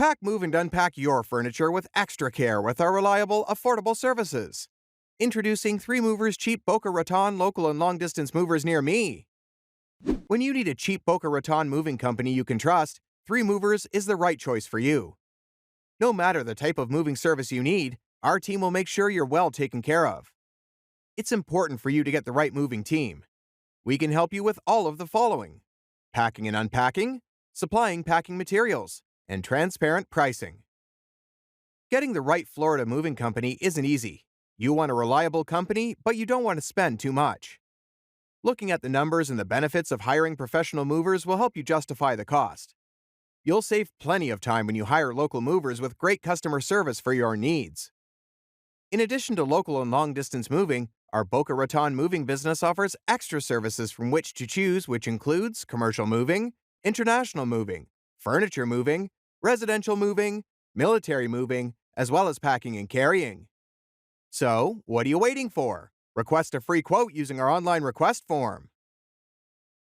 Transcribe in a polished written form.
Pack, move, and unpack your furniture with extra care with our reliable, affordable services. Introducing 3 Movers Cheap Boca Raton local and long-distance movers near me. When you need a cheap Boca Raton moving company you can trust, 3 Movers is the right choice for you. No matter the type of moving service you need, our team will make sure you're well taken care of. It's important for you to get the right moving team. We can help you with all of the following: packing and unpacking, supplying packing materials, and transparent pricing. Getting the right Florida moving company isn't easy. You want a reliable company, but you don't want to spend too much. Looking at the numbers and the benefits of hiring professional movers will help you justify the cost. You'll save plenty of time when you hire local movers with great customer service for your needs. In addition to local and long-distance moving, our Boca Raton moving business offers extra services from which to choose, which includes commercial moving, international moving, furniture moving, residential moving, military moving, as well as packing and carrying. So, what are you waiting for? Request a free quote using our online request form.